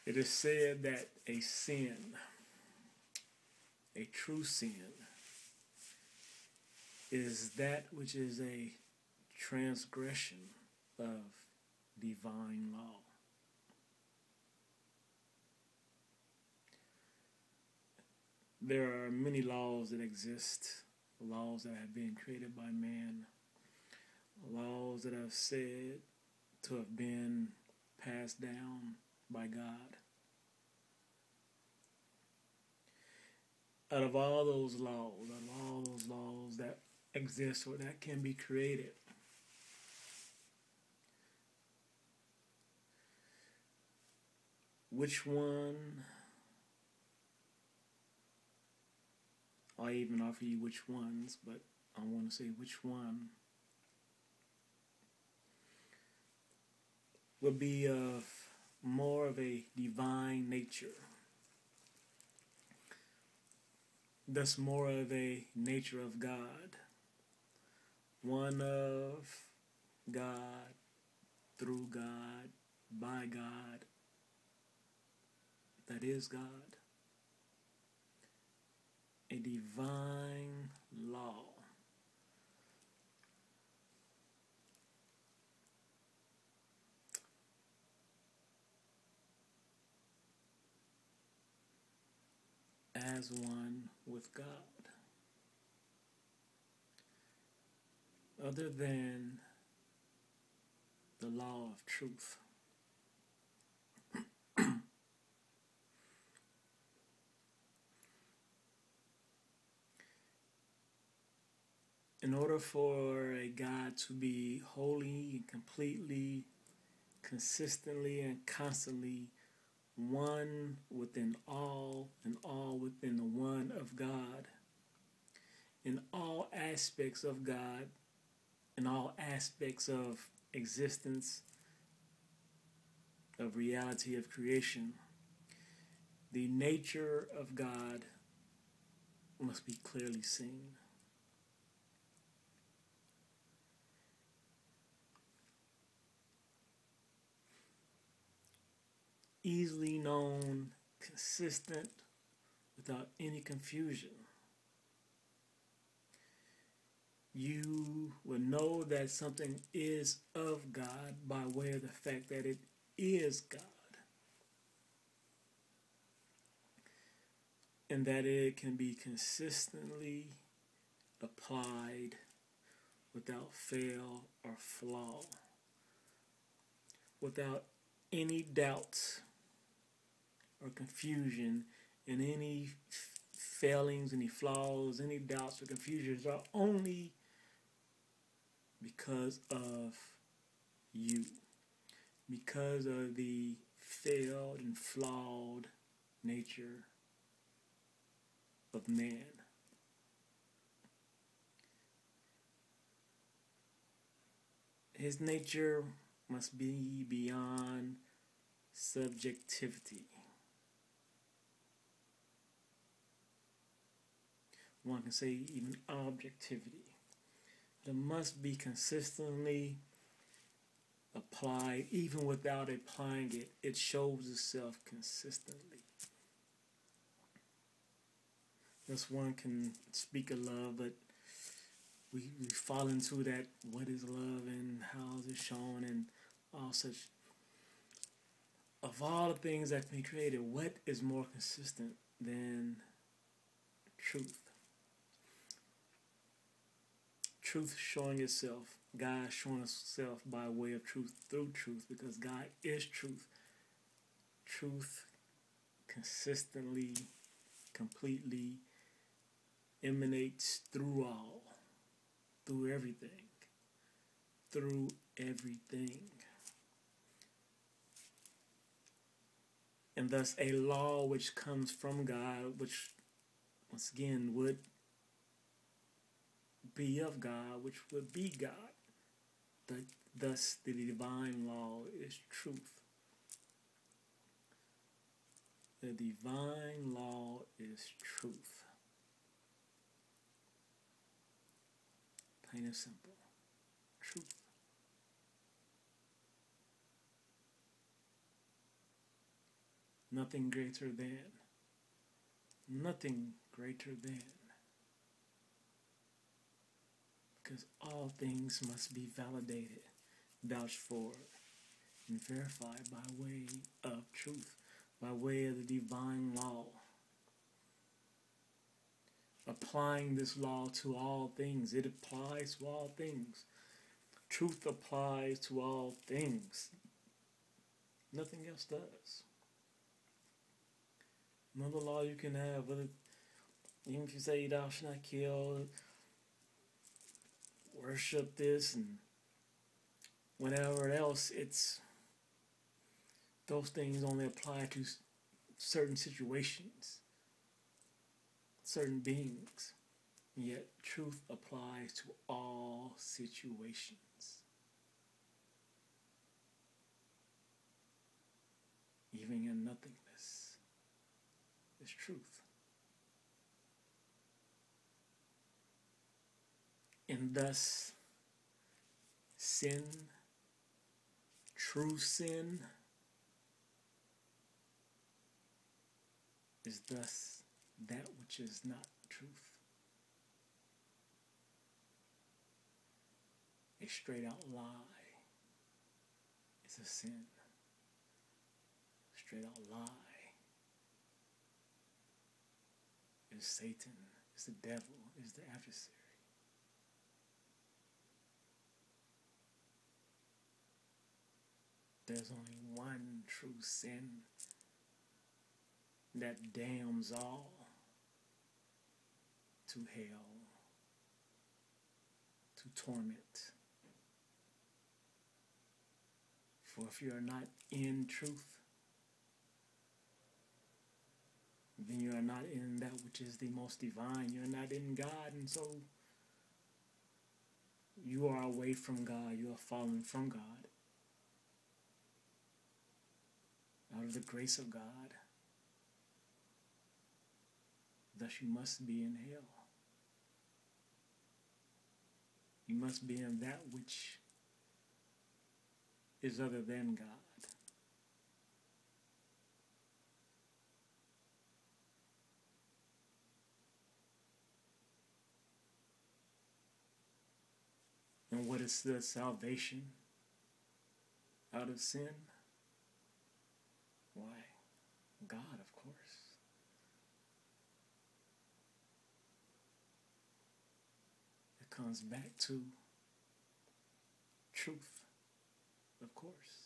It is said that a sin, a true sin, is that which is a transgression of divine law. There are many laws that exist, laws that have been created by man, laws that are said to have been passed down by God. Out of all those laws that exist or that can be created, which one, I even offer you which ones, but I want to say which one would be of more of a divine nature, thus more of a nature of God, one of God, through God, by God, that is God, a divine law. As one with God, other than the law of truth. In order for a God to be wholly and completely, consistently and constantly one within all and all within the one of God, in all aspects of God, in all aspects of existence, of reality, of creation, the nature of God must be clearly seen. Easily known, consistent, without any confusion. You will know that something is of God by way of the fact that it is God, and that it can be consistently applied without fail or flaw, without any doubts or confusion, and any failings, any flaws, any doubts or confusions are only because of you, because of the failed and flawed nature of man. His nature must be beyond subjectivity. One can say even objectivity. It must be consistently applied, even without applying it. It shows itself consistently. Thus one can speak of love, but we fall into that, what is love and how is it shown and all such. Of all the things that can be created, what is more consistent than truth? Truth showing itself, God showing itself by way of truth, through truth, because God is truth. Truth consistently, completely emanates through all, through everything, through everything. And thus a law which comes from God, which once again would be of God, which would be God. Thus the divine law is truth. The divine law is truth. Plain and simple. Truth. Nothing greater than. Nothing greater than. Because all things must be validated, vouched for, and verified by way of truth, by way of the divine law. Applying this law to all things. It applies to all things. Truth applies to all things. Nothing else does. Another law you can have, even if you say thou shalt not kill, worship this, and whatever else, those things only apply to certain situations, certain beings. Yet truth applies to all situations. Even in nothingness is truth. And thus, sin, true sin, is thus that which is not truth. A straight out lie is a sin. Straight out lie is Satan, is the devil, is the adversary. There's only one true sin that damns all to hell, to torment. For if you are not in truth, then you are not in that which is the most divine. You're not in God, and so you are away from God. You are fallen from God. Out of the grace of God. Thus you must be in hell. You must be in that which is other than God. And what is the salvation out of sin? Why? God, of course. It comes back to truth, of course.